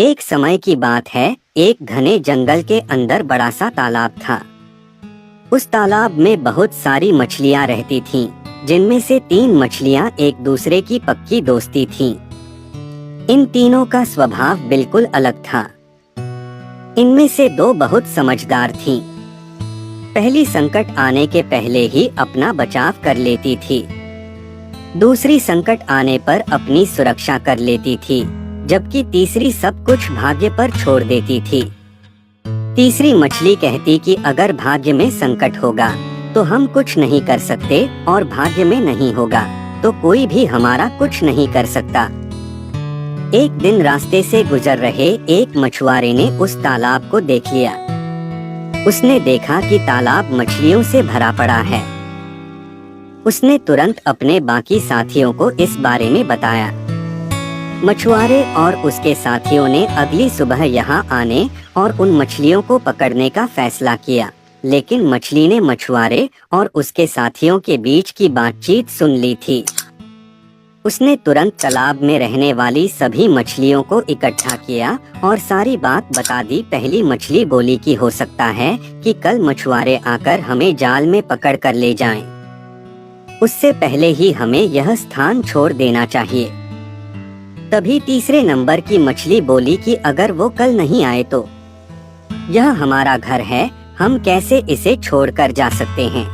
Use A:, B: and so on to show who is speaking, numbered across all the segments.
A: एक समय की बात है, एक घने जंगल के अंदर बड़ा सा तालाब था। उस तालाब में बहुत सारी मछलियां रहती थीं, जिनमें से 3 मछलियां एक दूसरे की पक्की दोस्ती थीं। इन तीनों का स्वभाव बिल्कुल अलग था। इनमें से 2 बहुत समझदार थीं। पहली संकट आने के पहले ही अपना बचाव कर लेती थी। दूसरी संकट आने पर अपनी सुरक्षा कर लेती थी, जबकि तीसरी सब कुछ भाग्य पर छोड़ देती थी। तीसरी मछली कहती कि अगर भाग्य में संकट होगा तो हम कुछ नहीं कर सकते, और भाग्य में नहीं होगा तो कोई भी हमारा कुछ नहीं कर सकता। एक दिन रास्ते से गुजर रहे एक मछुआरे ने उस तालाब को देख लिया। उसने देखा कि तालाब मछलियों से भरा पड़ा है। उसने तुरंत अपने बाकी साथियों को इस बारे में बताया। मछुआरे और उसके साथियों ने अगली सुबह यहाँ आने और उन मछलियों को पकड़ने का फैसला किया, लेकिन मछली ने मछुआरे और उसके साथियों के बीच की बातचीत सुन ली थी। उसने तुरंत तालाब में रहने वाली सभी मछलियों को इकट्ठा किया और सारी बात बता दी। पहली मछली बोली कि हो सकता है कि कल मछुआरे आकर हमें जाल में पकड़ कर ले जाएं। उससे पहले ही हमें यह स्थान छोड़ देना चाहिए। तभी तीसरे नंबर की मछली बोली कि अगर वो कल नहीं आए तो यह हमारा घर है, हम कैसे इसे छोड़कर जा सकते हैं।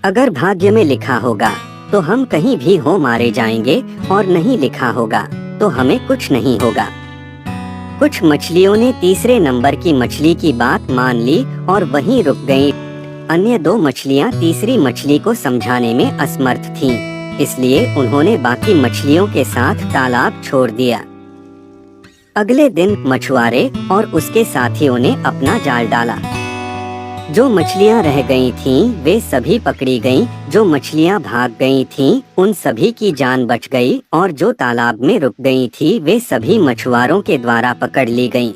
A: अगर भाग्य में लिखा होगा तो हम कहीं भी हो मारे जाएंगे, और नहीं लिखा होगा तो हमें कुछ नहीं होगा। कुछ मछलियों ने तीसरे नंबर की मछली की बात मान ली और वहीं रुक गईं। अन्य 2 मछलियां तीसरी मछली को समझाने में असमर्थ थीं, इसलिए उन्होंने बाकी मछलियों के साथ तालाब छोड़ दिया। अगले दिन मछुआरे और उसके साथियों ने अपना जाल डाला। जो मछलियां रह गई थीं, वे सभी पकड़ी गईं। जो मछलियां भाग गई थीं, उन सभी की जान बच गई, और जो तालाब में रुक गई थी, वे सभी मछुआरों के द्वारा पकड़ ली गईं।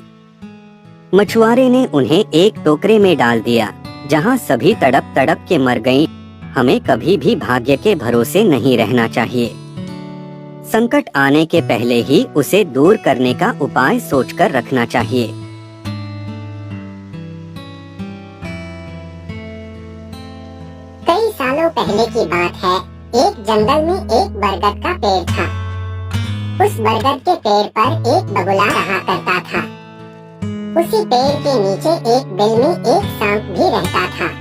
A: मछुआरे ने उन्हें एक टोकरे में डाल दिया, जहां सभी तड़प तड़प के मर गईं। हमें कभी भी भाग्य के भरोसे नहीं रहना चाहिए। संकट आने के पहले ही उसे दूर करने का उपाय सोचकर रखना चाहिए।
B: कई सालों पहले की बात है, एक जंगल में एक बरगद का पेड़ था। उस बरगद के पेड़ पर एक बगुला रहा करता था। उसी पेड़ के नीचे एक बिल में एक सांप भी रहता था।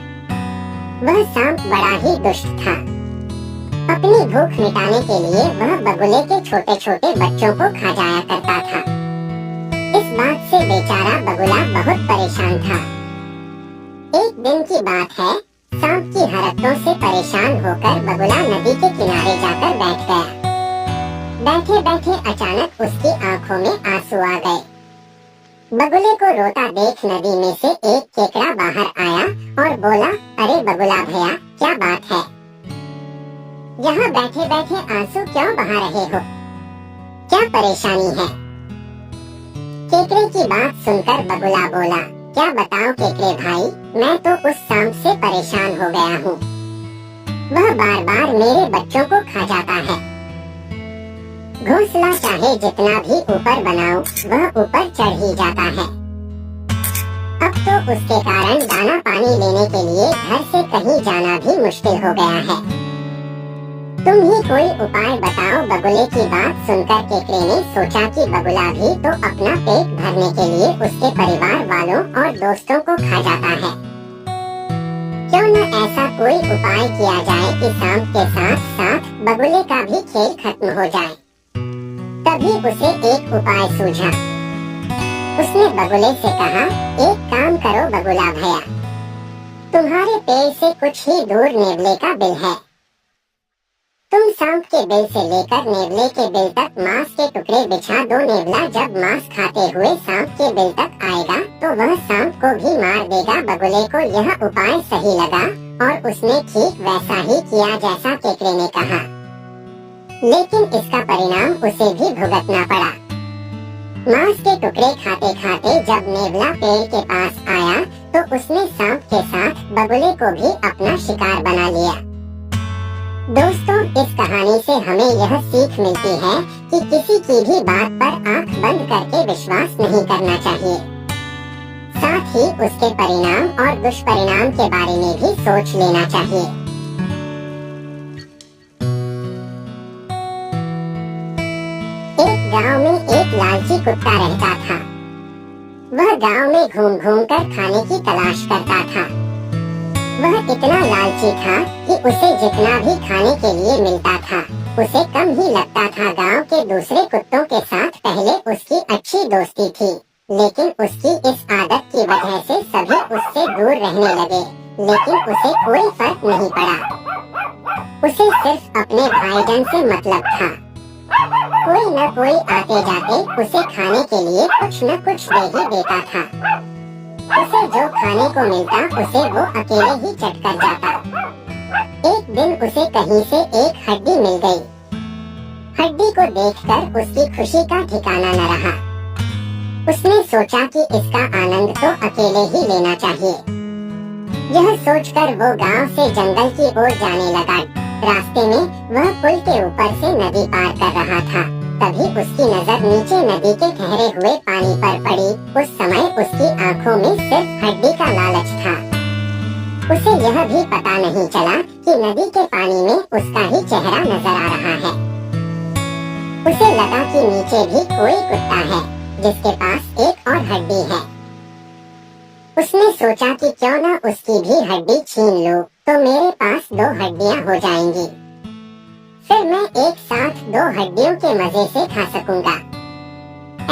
B: वह सांप बड़ा ही दुष्ट था। अपनी भूख मिटाने के लिए वह बगुले के छोटे छोटे बच्चों को खा जाया करता था। इस बात से बेचारा बगुला बहुत परेशान था। एक दिन की बात है, सांप की हरकतों से परेशान होकर बगुला नदी के किनारे जाकर बैठ गया। बैठे बैठे अचानक उसकी आंखों में आंसू आ गए। बगुले को रोता देख नदी में से एक केकड़ा बाहर आया और बोला, अरे बगुला भैया, क्या बात है? यहाँ बैठे बैठे आंसू क्यों बहा रहे हो? क्या परेशानी है? केकड़े की बात सुनकर बगुला बोला, क्या बताऊं केकड़े भाई, मैं तो उस सांप से परेशान हो गया हूँ। वह बार बार मेरे बच्चों को खा जाता है। घोंसला चाहे जितना भी ऊपर बनाऊं, वह ऊपर चढ़ ही जाता है। अब तो उसके कारण दाना पानी लेने के लिए घर से कहीं जाना भी मुश्किल हो गया है। तुम ही कोई उपाय बताओ। बगुले की बात सुनकर केकड़े ने सोचा कि बगुला भी तो अपना पेट भरने के लिए उसके परिवार वालों और दोस्तों को खा जाता है। क्यों न ऐसा कोई उपाय किया जाए कि सांप के साथ साथ बगुले का भी खेल खत्म हो जाए। तभी उसे एक उपाय सूझा। उसने बगुले से कहा, एक काम करो बगुला भैया, तुम्हारे पेड़ से कुछ ही दूर नेवले का बिल है। तुम सांप के बिल से लेकर नेवले के बिल तक मांस के टुकड़े बिछा दो। नेवला जब मांस खाते हुए सांप के बिल तक आएगा तो वह सांप को भी मार देगा। बगुले को यह उपाय सही लगा और उसने ठीक वैसा ही किया जैसा केकड़े ने कहा। लेकिन इसका परिणाम उसे भी भुगतना पड़ा। मांस के टुकड़े खाते खाते जब नेवला पेड़ के पास आया तो उसने सांप के साथ बगुले को भी अपना शिकार बना लिया। दोस्तों, इस कहानी से हमें यह सीख मिलती है कि किसी की भी बात पर आंख बंद करके विश्वास नहीं करना चाहिए। साथ ही उसके परिणाम और दुष्परिणाम के बारे में भी सोच लेना चाहिए। एक गांव में एक लालची कुत्ता रहता था। वह गांव में घूम घूम कर खाने की तलाश करता था। वह इतना लालची था कि उसे जितना भी खाने के लिए मिलता था उसे कम ही लगता था। गांव के दूसरे कुत्तों के साथ पहले उसकी अच्छी दोस्ती थी, लेकिन उसकी इस आदत की वजह से सभी उससे दूर रहने लगे। लेकिन उसे कोई फर्क नहीं पड़ा। उसे सिर्फ अपने भाईजान से मतलब था। कोई न कोई आते जाते उसे खाने के लिए कुछ न कुछ दे ही देता था। उसे जो खाने को मिलता उसे वो अकेले ही चट कर जाता। एक दिन उसे कहीं से एक हड्डी मिल गई। हड्डी को देखकर उसकी खुशी का ठिकाना न रहा। उसने सोचा कि इसका आनंद तो अकेले ही लेना चाहिए। यह सोचकर वो गांव से जंगल की ओर जाने लगा। रास्ते में वह पुल के ऊपर से नदी पार कर रहा था। तभी उसकी नजर नीचे नदी के ठहरे हुए पानी पर पड़ी। उस समय उसकी आंखों में सिर्फ हड्डी का लालच था। उसे यह भी पता नहीं चला कि नदी के पानी में उसका ही चेहरा नजर आ रहा है। उसे लगा कि नीचे भी कोई कुत्ता है जिसके पास एक और हड्डी है। उसने सोचा कि क्यों न उसकी भी हड्डी छीन लूं, तो मेरे पास 2 हड्डियां हो जाएंगी। फिर मैं एक साथ 2 हड्डियों के मजे से खा सकूंगा।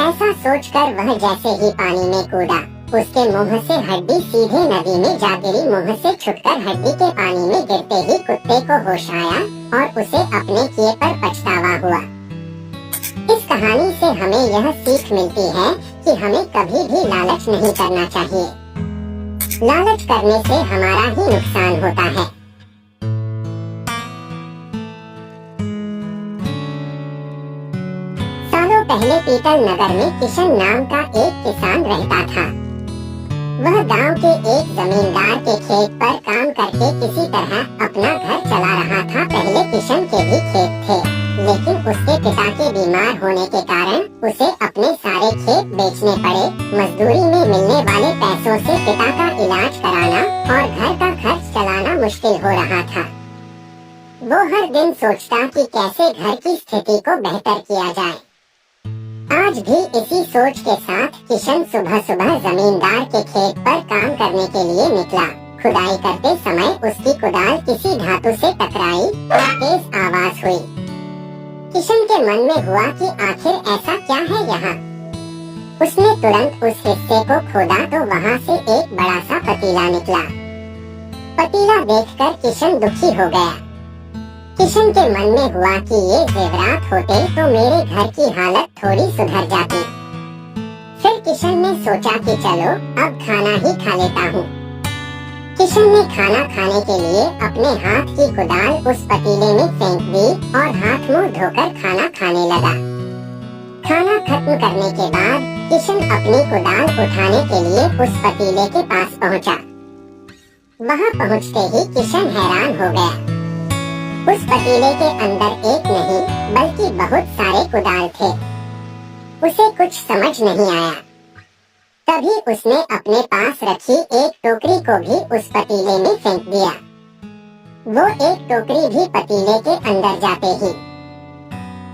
B: ऐसा सोचकर वह जैसे ही पानी में कूदा, उसके मुंह से हड्डी सीधे नदी में जा गिरी। मुंह से छुटकर हड्डी के पानी में गिरते ही कुत्ते को होश आया और उसे अपने किए पर पछतावा हुआ। इस कहानी से हमें यह सीख मिलती है कि हमें कभी भी लालच नहीं करना चाहिए। लालच करने से हमारा ही नुकसान होता है। सालों पहले पीतल नगर में किशन नाम का एक किसान रहता था। वह गांव के एक जमींदार के खेत पर काम करके किसी तरह अपना घर चला रहा था। पहले किशन के भी खेत थे, लेकिन उसके पिता के बीमार होने के कारण उसे अपने सारे खेत बेचने पड़े। मजदूरी में मिलने वाले पैसों से पिता का इलाज कराना और घर का खर्च चलाना मुश्किल हो रहा था। वो हर दिन सोचता कि कैसे घर की स्थिति को बेहतर किया जाए। आज भी इसी सोच के साथ किशन सुबह सुबह जमींदार के खेत पर काम करने के लिए निकला। खुदाई करते समय उसकी कुदाल किसी धातु से टकराई और तेज आवाज हुई। किशन के मन में हुआ कि आखिर ऐसा क्या है यहाँ। उसने तुरंत उस हिस्से को खोदा तो वहाँ से एक बड़ा सा पतीला निकला। पतीला देखकर किशन दुखी हो गया। किशन के मन में हुआ कि ये जेवरात होते तो मेरे घर की हालत थोड़ी सुधर जाती। फिर किशन ने सोचा कि चलो अब खाना ही खा लेता हूँ। किशन ने खाना खाने के लिए अपने हाथ की कुदाल उस पतीले में फेंक दी और हाथ मुंह धोकर खाना खाने लगा। खाना खत्म करने के बाद किशन अपनी कुदाल उठाने के लिए उस पतीले के पास पहुंचा। वहां पहुंचते ही किशन हैरान हो गया। उस पतीले के अंदर एक नहीं बल्कि बहुत सारे कुदाल थे। उसे कुछ समझ नहीं आया। तभी उसने अपने पास रखी एक टोकरी को भी उस पतीले में फेंक दिया। वो एक टोकरी भी पतीले के अंदर जाते ही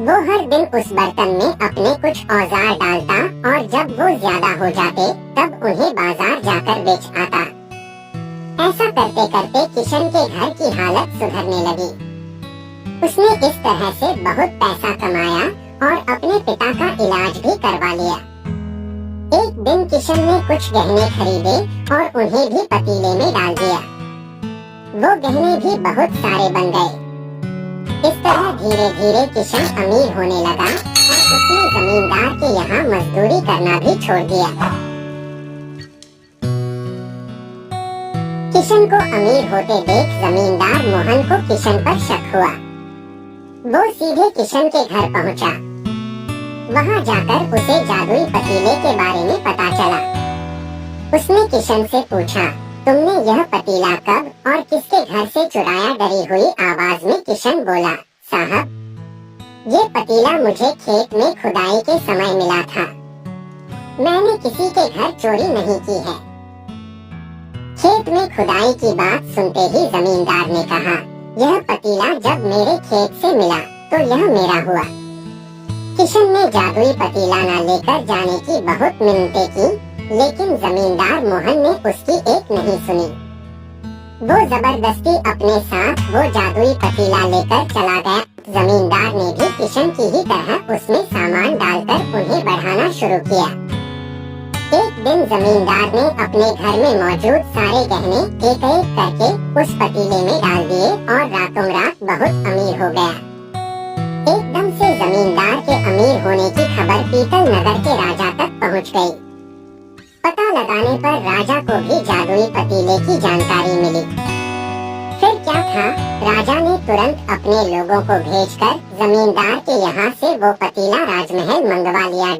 B: वो हर दिन उस बर्तन में अपने कुछ औजार डालता और जब वो ज्यादा हो जाते तब उन्हें बाजार जाकर बेच आता। ऐसा करते करते किशन के घर की हालत सुधरने लगी। उसने इस तरह से बहुत पैसा कमाया और अपने पिता का इलाज भी करवा लिया। एक दिन किशन ने कुछ गहने खरीदे और उन्हें भी पतीले में डाल दिया। वो गहने भी बहुत सारे बन गए। इस तरह धीरे धीरे किशन अमीर होने लगा और उसने जमींदार के यहाँ मजदूरी करना भी छोड़ दिया। किशन को अमीर होते देख जमींदार मोहन को किशन पर शक हुआ। वो सीधे किशन के घर पहुँचा। वहाँ जाकर उसे जादुई पतीले के बारे में पता चला। उसने किशन से पूछा तुमने यह पतीला कब और किसके घर से चुराया? डरी हुई आवाज में किशन बोला। साहब, ये पतीला मुझे खेत में खुदाई के समय मिला था। मैंने किसी के घर चोरी नहीं की है। खेत में खुदाई की बात सुनते ही जमींदार ने कहा, यह पतीला जब मेरे खेत से मिला तो यह मेरा हुआ। किशन ने जादुई पतीला न लेकर जाने की बहुत मिन्नतें की, लेकिन जमींदार मोहन ने उसकी एक नहीं सुनी। वो जबरदस्ती अपने साथ वो जादुई पतीला लेकर चला गया। जमींदार ने भी किशन की ही तरह उसमें सामान डालकर उन्हें बढ़ाना शुरू किया। एक दिन जमींदार ने अपने घर में मौजूद सारे गहने एक एक करके उस पतीले में डाल दिए और रातों रात बहुत अमीर हो गया। एकदम से जमींदार के अमीर होने की खबर पीतल नगर के राजा तक पहुंच गई। पता लगाने पर राजा को भी जादुई पतीले की जानकारी मिली। फिर क्या था, राजा ने तुरंत अपने लोगों को भेजकर जमींदार के यहाँ से वो पतीला राजमहल मंगवा लिया।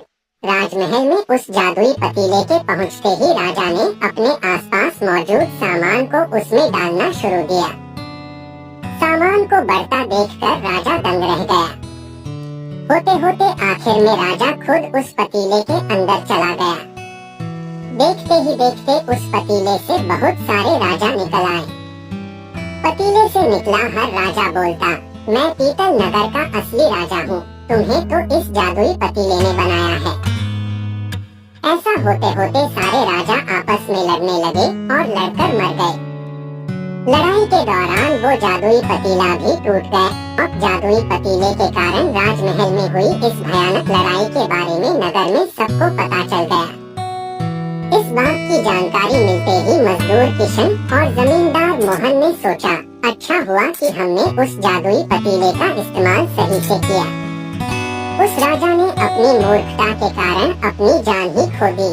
B: राजमहल में उस जादुई पतीले के पहुँचते ही राजा ने अपने आसपास मौजूद सामान को उसमें डालना शुरू किया। सामान को बढ़ता देखकर राजा दंग रह गया। होते होते आखिर में राजा खुद उस पतीले के अंदर चला गया। देखते ही देखते उस पतीले से बहुत सारे राजा निकल आए। पतीले से निकला हर राजा बोलता, मैं पीतल नगर का असली राजा हूँ, तुम्हें तो इस जादुई पतीले ने बनाया है। ऐसा होते होते सारे राजा आपस में लड़ने लगे और लड़कर मर गए। लड़ाई के दौरान वो जादुई पतीला भी टूट गया और जादुई पतीले के कारण राजमहल में हुई इस भयानक लड़ाई के बारे में नगर में सबको पता चल गया। इस बात की जानकारी मिलते ही मजदूर किशन और जमींदार मोहन ने सोचा, अच्छा हुआ कि हमने उस जादुई पतीले का इस्तेमाल सही से किया। उस राजा ने अपनी मूर्खता के कारण अपनी जान ही खो दी।